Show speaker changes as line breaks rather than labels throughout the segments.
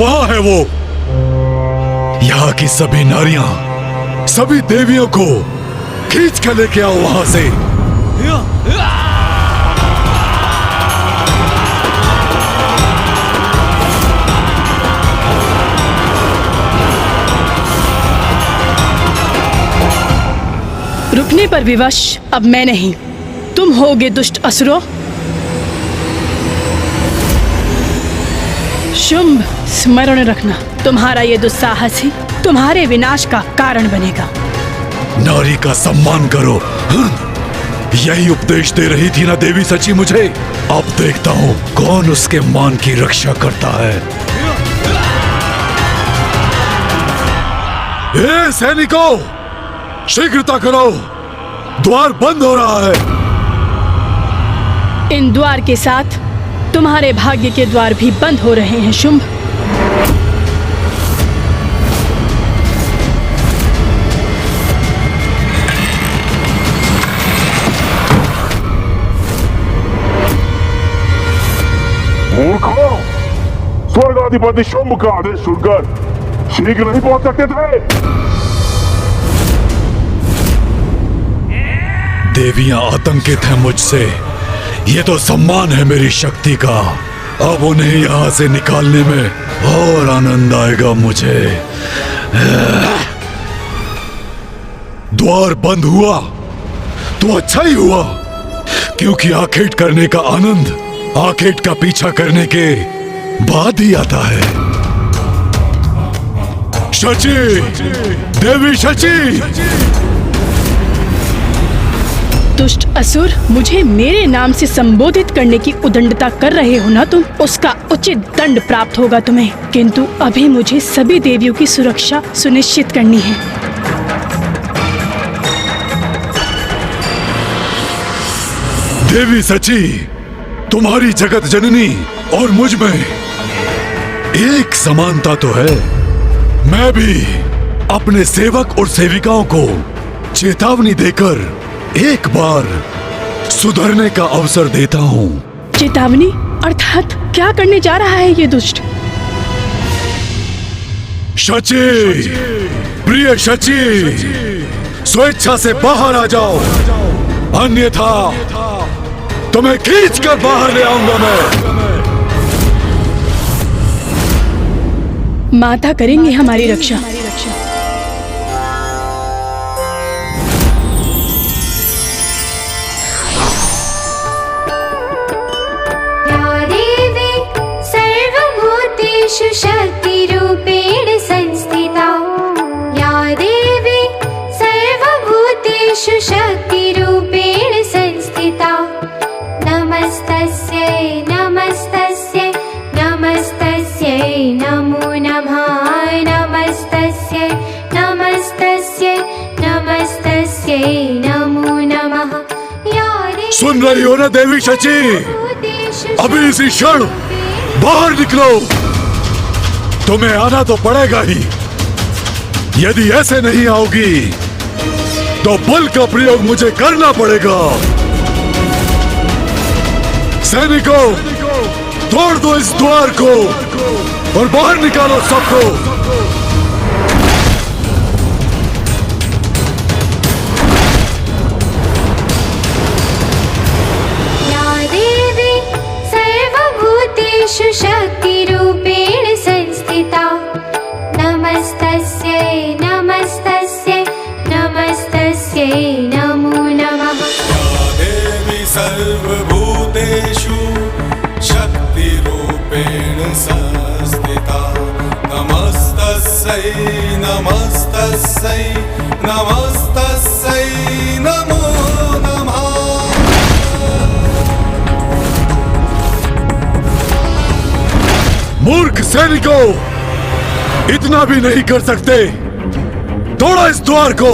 वहां है वो। यहाँ की सभी नारियां, सभी देवियों को खींच कर लेके आओ वहां से।
रुकने पर विवश अब मैं नहीं, तुम होगे दुष्ट असुरों। शुंभ, स्मरण रखना, तुम्हारा ये दुस्साहस ही तुम्हारे विनाश का कारण बनेगा।
नारी का सम्मान करो। यही उपदेश दे रही थी ना देवी सची मुझे। अब देखता हूँ कौन उसके मान की रक्षा करता है। ए सैनिकों, शीघ्रता करो, द्वार बंद हो रहा है।
इन द्वार के साथ तुम्हारे भाग्य के द्वार भी बंद हो रहे हैं शुंभ।
मूर्खों, स्वर्गाधिपति शुंभ का आदेश सुनकर शीघ्र नहीं पहुंच सकते थे।
देवियां आतंकित हैं मुझसे। ये तो सम्मान है मेरी शक्ति का। अब उन्हें यहाँ से निकालने में और आनंद आएगा मुझे। द्वार बंद हुआ तो अच्छा ही हुआ, क्योंकि आखेट करने का आनंद आखेट का पीछा करने के बाद ही आता है। शची, देवी शची।
दुष्ट असुर, मुझे मेरे नाम से संबोधित करने की उदंडता कर रहे हो ना तुम, उसका उचित दंड प्राप्त होगा तुम्हें। किंतु अभी मुझे सभी देवियों की सुरक्षा सुनिश्चित करनी है।
देवी सची, तुम्हारी जगत जननी और मुझ में एक समानता तो है। मैं भी अपने सेवक और सेविकाओं को चेतावनी देकर एक बार सुधरने का अवसर देता हूँ।
चेतावनी अर्थात क्या करने जा रहा है ये दुष्ट?
शची, प्रिय शची, स्वेच्छा से बाहर आ जाओ, अन्यथा तुम्हें खींच कर बाहर ले आऊंगा मैं।
माता करेंगे हमारी रक्षा।
शक्तिरूपेण संस्थिता, या देवी सर्वभूतेषु शक्तिरूपेण संस्थिता। नमस्तस्यै नमस्तस्यै नमस्तस्यै नमो नमः। नमस्तस्यै नमस्तस्यै नमस्तस्यै नमो नमः।
सुन रही हो ना देवी शची, अभी इसी क्षण बाहर निकलो। तुम्हें आना तो पड़ेगा ही। यदि ऐसे नहीं आओगी तो बल का प्रयोग मुझे करना पड़ेगा। सैनिकों, तोड़ दो इस द्वार को और बाहर निकालो सबको।
या देवी सर्वभूतेषु शक्तिरूपेण संस्थिता। नमस्तस्यै नमस्तस्यै नमस्तस्यै नमो नमः।
देवी सर्वभूतेषु शक्तिरूपेण संस्थिता। नमस्तस्यै नमस्तस्यै नमस्तस्यै नमो नमः।
मूर्ख सैनिकों, इतना भी नहीं कर सकते। तोड़ो इस द्वार को।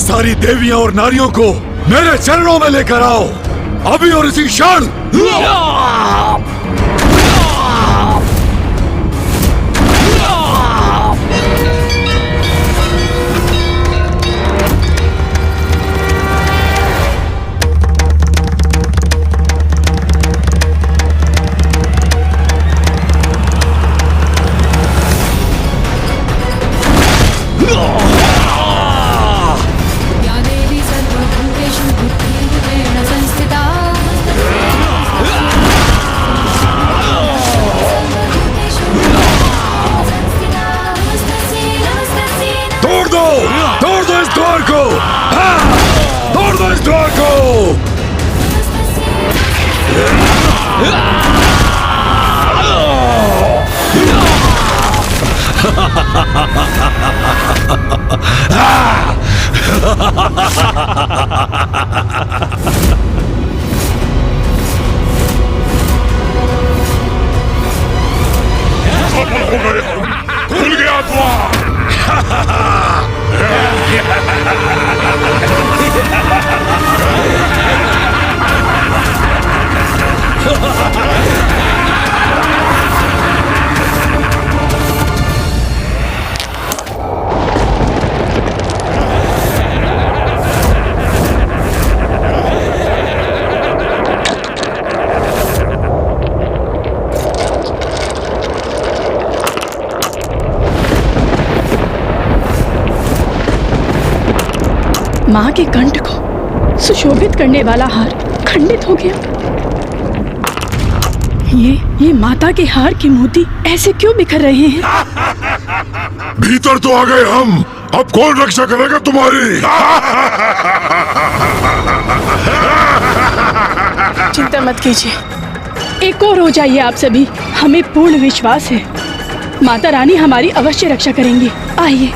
सारी देवियां और नारियों को मेरे चरणों में लेकर आओ, अभी और इसी क्षण। तोड़ दो इस द्वार को। हाँ, तोड़ दो इस द्वार को।
सफल हो गए हम। खुल गया द्वार।
माँ के कंठ को सुशोभित करने वाला हार खंडित हो गया। ये माता के हार के मोती ऐसे क्यों बिखर रहे हैं?
भीतर तो आ गए हम। अब कौन रक्षा करेगा तुम्हारी?
चिंता मत कीजिए, एक और हो जाइए आप सभी। हमें पूर्ण विश्वास है माता रानी हमारी अवश्य रक्षा करेंगी। आइए।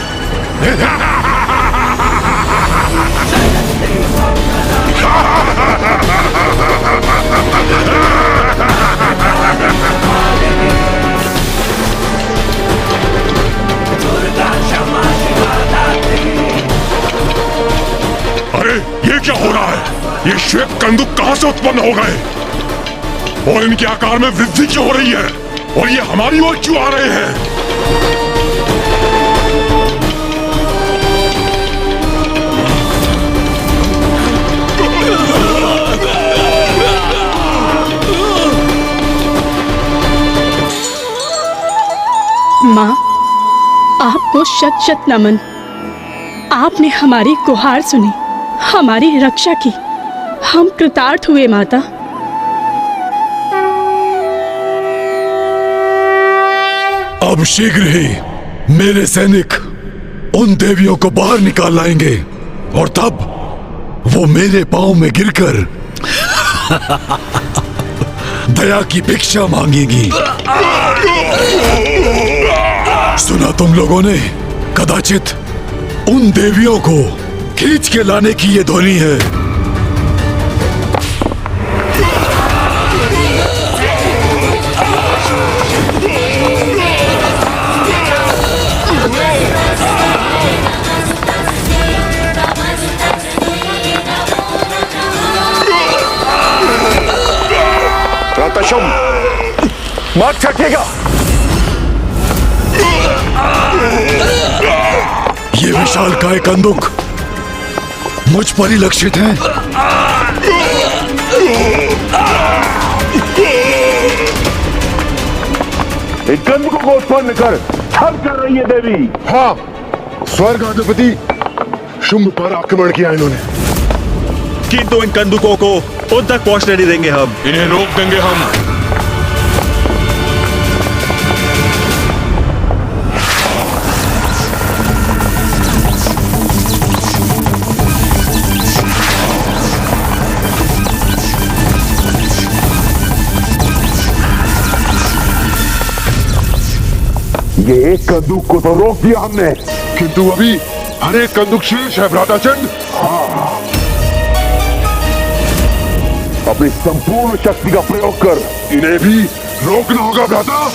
अरे ये क्या हो रहा है? ये श्वेत कंदुक कहां से उत्पन्न हो गए और इनके आकार में वृद्धि क्यों हो रही है और ये हमारी ओर क्यों आ रहे हैं?
माँ, आपको शत शत नमन। आपने हमारी गुहार सुनी, हमारी रक्षा की। हम कृतार्थ हुए माता।
अब शीघ्र ही मेरे सैनिक उन देवियों को बाहर निकाल लाएंगे और तब वो मेरे पांव में गिरकर दया की भिक्षा मांगेंगी। सुना तुम लोगों ने? कदाचित उन देवियों को खींच के लाने की ये ध्वनि है।
मार छकेगा।
ये विशालकाय कंदुक मुझ पर ही लक्षित हैं।
एक कंदुकों को उत्पन्न कर छल कर रही है देवी।
हाँ, स्वर्ग अधिपति शुंभ पर आक्रमण किया इन्होंने।
किंतु इन कंदुकों को उन तक पहुंचने नहीं देंगे हम।
इन्हें रोक देंगे हम। ये एक कंदूक को तो रोक दिया हमने,
किंतु अभी हर एक कंदुक शेष है भ्राताचंद।
अपनी संपूर्ण शक्ति का प्रयोग कर
इन्हें भी रोकना होगा भ्राता।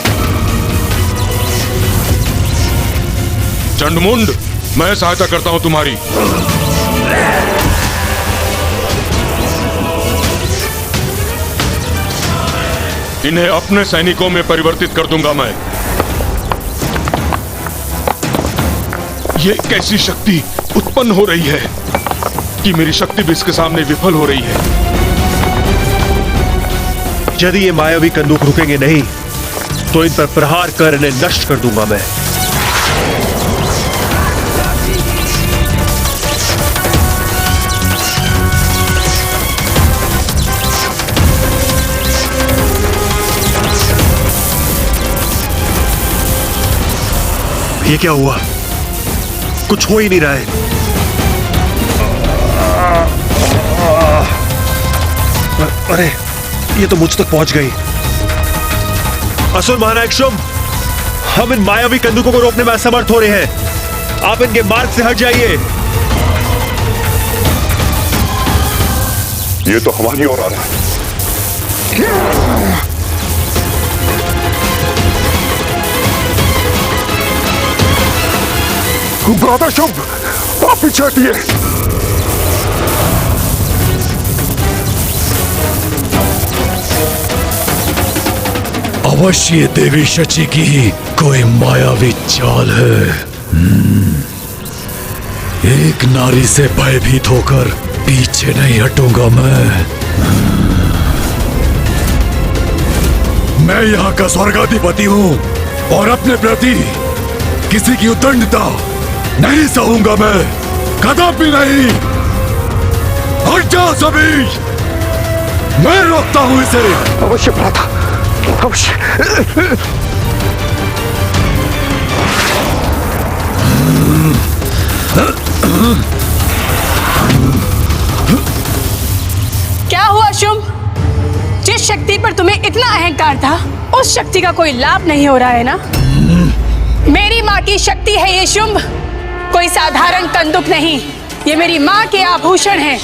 चंडमुंड, मैं सहायता करता हूं तुम्हारी। इन्हें अपने सैनिकों में परिवर्तित कर दूंगा मैं। ये कैसी शक्ति उत्पन्न हो रही है कि मेरी शक्ति भी इसके सामने विफल हो रही है।
यदि ये मायावी कंदूक रुकेंगे नहीं तो इन पर प्रहार कर इन्हें नष्ट कर दूंगा मैं। ये क्या हुआ? कुछ हो ही नहीं रहा है। अरे ये तो मुझ तक पहुंच गई। असुर महानायक शुंभ, हम इन मायावी कंदुकों को रोकने में असमर्थ हो रहे हैं। आप इनके मार्ग से हट जाइए।
ये तो हमारी ओर आ रहा है।
ब्रदर शुभ, आप पीछे हटिए।
अवश्य देवी शची की ही कोई मायावी चाल है। एक नारी से भयभीत होकर पीछे नहीं हटूंगा मैं यहाँ का स्वर्गाधिपति हूँ और अपने प्रति किसी की उद्दंडता नहीं सहूंगा मैं, कदापि नहीं। हट जाओ सभी, मैं रोकता हूँ इसे।
अवश्य भ्राता, अवश्य।
क्या हुआ शुंभ? जिस शक्ति पर तुम्हें इतना अहंकार था, उस शक्ति का कोई लाभ नहीं हो रहा है ना? मेरी माँ की शक्ति है ये शुंभ, कोई साधारण कंदुक नहीं। ये मेरी माँ के आभूषण हैं।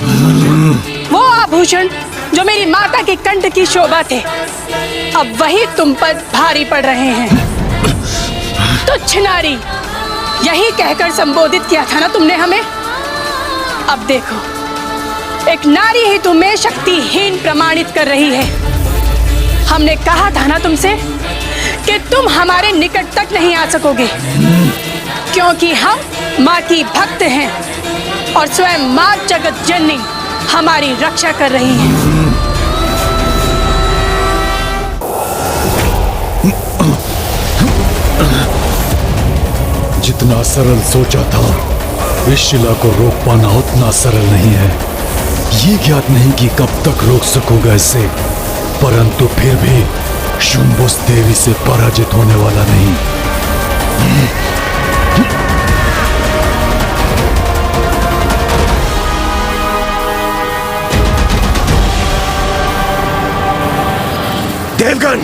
वो आभूषण जो मेरी माता के कंठ की शोभा थे, अब वही तुम पर भारी पड़ रहे हैं। तुच्छ नारी, यही कहकर संबोधित किया था ना तुमने हमें? अब देखो, एक नारी ही तुम्हें शक्तिहीन प्रमाणित कर रही है। हमने कहा था ना तुमसे कि तुम हमारे निकट तक नहीं आ सकोगे, क्योंकि हम माँ की भक्त हैं और स्वयं माँ जगत जननी हमारी रक्षा कर रही हैं।
जितना सरल सोचा था इस शिला को रोक पाना उतना सरल नहीं है। ये ज्ञात नहीं कि कब तक रोक सकूंगा इसे, परंतु फिर भी शुंभ उस देवी से पराजित होने वाला नहीं।
देवगण,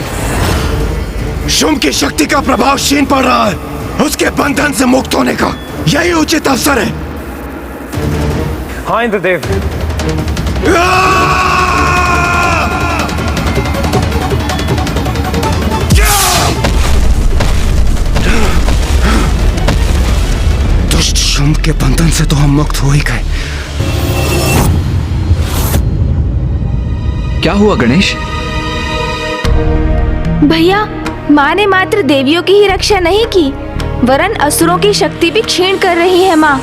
शुंभ की शक्ति का प्रभाव क्षीण पड़ रहा है। उसके बंधन से मुक्त होने का यही उचित अवसर है।
हाँ इंद्रदेव।
दुष्ट शुंभ के बंधन से तो हम मुक्त हो ही गए।
क्या हुआ गणेश?
भैया, माँ ने मात्र देवियों की ही रक्षा नहीं की, वरन असुरों की शक्ति भी क्षीण कर रही है माँ,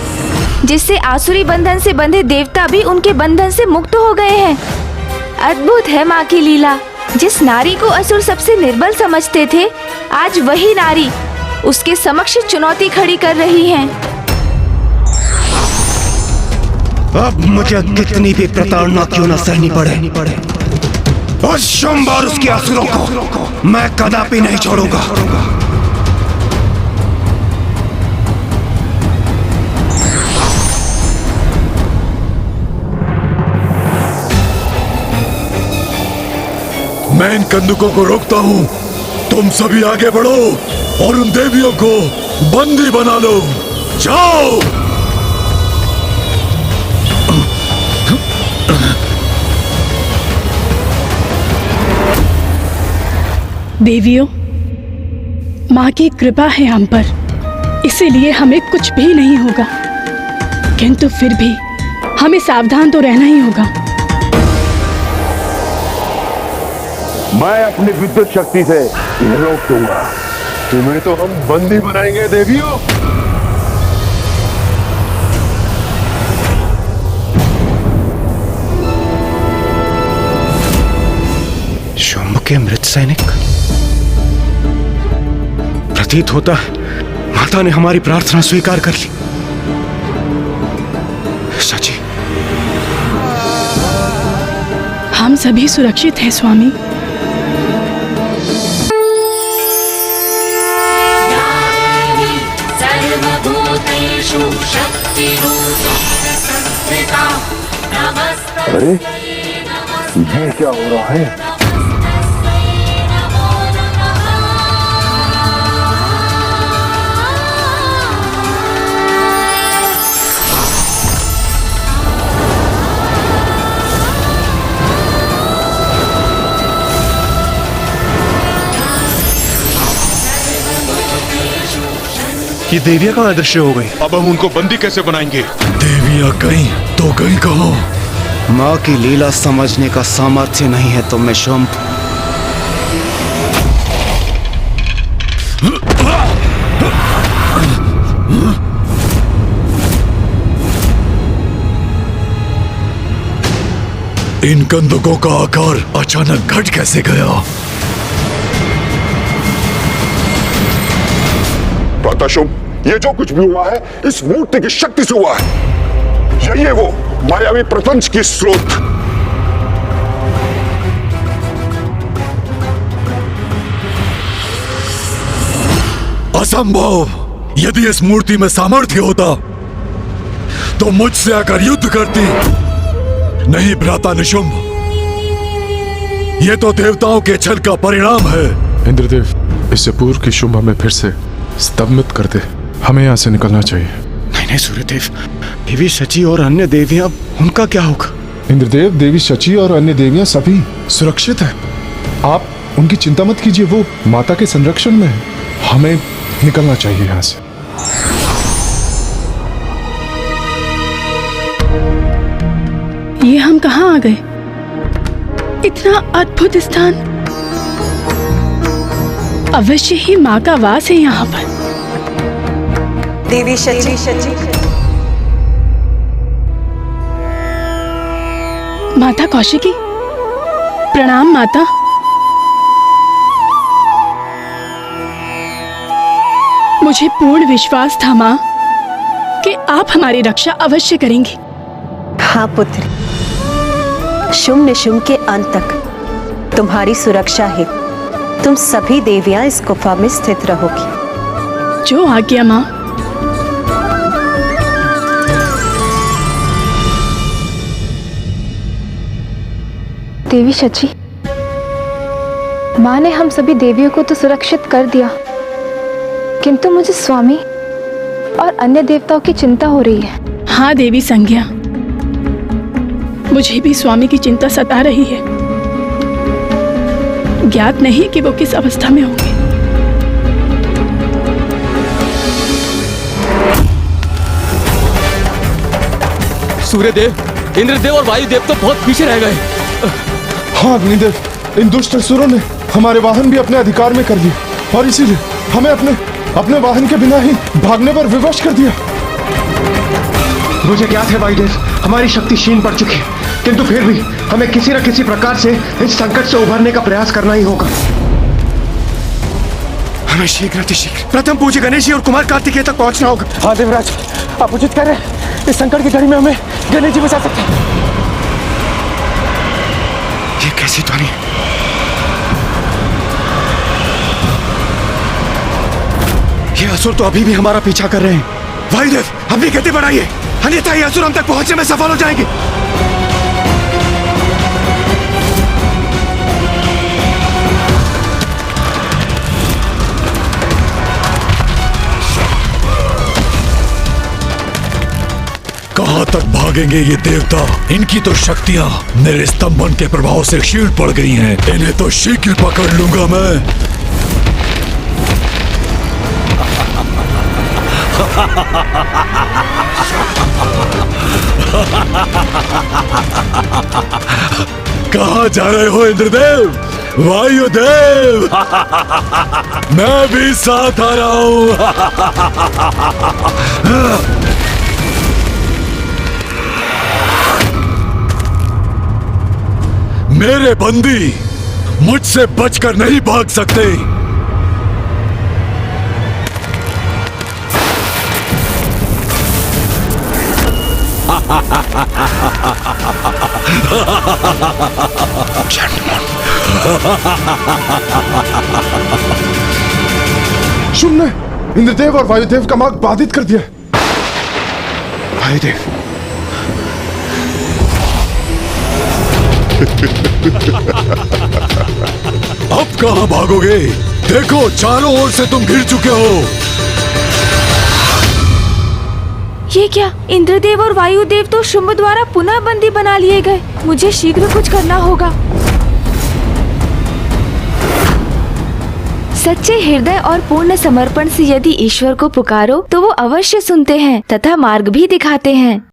जिससे आसुरी बंधन से बंधे देवता भी उनके बंधन से मुक्त हो गए हैं। अद्भुत है माँ की लीला। जिस नारी को असुर सबसे निर्बल समझते थे, आज वही नारी उसके समक्ष चुनौती खड़ी कर रही है।
अब मुझे कितनी भी प्रताड़ना क्यों न सहनी पड़े, उस शुंभ और उसके असुरों को मैं कदापि नहीं छोड़ूंगा।
मैं इन कंदुकों को रोकता हूँ, तुम सभी आगे बढ़ो और उन देवियों को बंदी बना लो। जाओ।
देवियों, माँ की कृपा है हम पर, इसीलिए हमें कुछ भी नहीं होगा, किंतु फिर भी हमें सावधान तो रहना ही होगा।
मैं अपनी विद्युत शक्ति से इन्हें रोक दूंगा। तुम्हें तो हम बंदी बनाएंगे देवियों।
शुंभ के मृत सैनिक, प्रतीत होता है माता ने हमारी प्रार्थना स्वीकार कर ली। सची,
हम सभी सुरक्षित हैं स्वामी।
सर्वभूतेषु
अरे ये क्या हो रहा है?
ये देवियां कहाँ अदृश्य हो गई?
अब हम उनको बंदी कैसे बनाएंगे?
देवियां गई तो गई कहाँ?
माँ की लीला समझने का सामर्थ्य नहीं है तुम्हें शुंभ।
इन कंदुकों का आकार अचानक घट कैसे गया?
शुंभ, ये जो कुछ भी हुआ है इस मूर्ति की शक्ति से हुआ है। यही है वो मायावी प्रपंच की स्रोत।
असंभव! यदि इस मूर्ति में सामर्थ्य होता तो मुझसे आकर युद्ध करती। नहीं भ्राता निशुंभ, ये तो देवताओं के छल का परिणाम है।
इंद्रदेव, इससे पूर्व की शुंभ हमें फिर से स्तंभित कर दे। हमें यहाँ से निकलना चाहिए।
नहीं नहीं सूर्यदेव, देवी शची और अन्य देवियां, उनका क्या होगा?
इंद्रदेव, देवी शची और अन्य देवियां सभी सुरक्षित हैं। आप उनकी चिंता मत कीजिए, वो माता के संरक्षण में है। हमें निकलना चाहिए यहाँ से।
ये हम कहाँ आ गए? इतना अद्भुत स्थान। अवश्य ही माँ का वास है यहाँ पर।
देवी शची।
माता कौशिकी, प्रणाम माता। मुझे पूर्ण विश्वास था माँ कि आप हमारी रक्षा अवश्य करेंगी।
हाँ पुत्री, शुंभ निशुंभ के अंत तक तुम्हारी सुरक्षा है। तुम सभी देवियां इस गुफा में स्थित रहोगी।
जो आज्ञा माँ।
देवी शची, माँ ने हम सभी देवियों को तो सुरक्षित कर दिया, किंतु मुझे स्वामी और अन्य देवताओं की चिंता हो रही है।
हाँ देवी संज्ञा, मुझे भी स्वामी की चिंता सता रही है। ज्ञात नहीं कि वो किस अवस्था में होंगे।
सूर्यदेव, इंद्रदेव और वायुदेव तो बहुत पीछे रह गए।
हाँ अग्निदेव, इन दुष्ट असुरों ने हमारे वाहन भी अपने अधिकार में कर लिए और इसीलिए हमें अपने वाहन के बिना ही भागने पर विवश कर दिया।
मुझे ज्ञात है वायुदेव, हमारी शक्ति क्षीण पड़ चुकी है, किंतु फिर भी हमें किसी न किसी प्रकार से इस संकट से उभरने का प्रयास करना ही होगा। हमें शीघ्र प्रथम पूज्य गणेश जी और कुमार कार्तिकेय तक पहुंचना होगा। हाँ देवराज, आप उचित कह रहे हैं। इस संकट की घड़ी में हमें गणेश जी बचा सकते हैं। ये कैसी ध्वनि है? ये असुर तो अभी भी हमारा पीछा कर रहे हैं। वायुदेव, अपनी गति बढ़ाइए, अन्यथा ये असुर हम तक पहुंचने में सफल हो जाएंगे।
कहां तक भागेंगे ये देवता? इनकी तो शक्तियां मेरे स्तंभन के प्रभाव से क्षीण पड़ गई हैं। इन्हें तो शीघ्र पकड़ लूंगा मैं। कहां जा रहे हो इंद्रदेव, वायुदेव? मैं भी साथ आ रहा हूं। मेरे बंदी मुझसे बचकर नहीं भाग सकते।
शुंभ ने इंद्रदेव और वायुदेव का मार्ग बाधित कर दिया।
वायुदेव।
अब कहां भागोगे? देखो चारों ओर से तुम घिर चुके हो।
ये क्या? इंद्रदेव और वायुदेव तो शुंभ द्वारा पुनः बंदी बना लिए गए। मुझे शीघ्र कुछ करना होगा। सच्चे हृदय और पूर्ण समर्पण से यदि ईश्वर को पुकारो तो वो अवश्य सुनते हैं तथा मार्ग भी दिखाते हैं।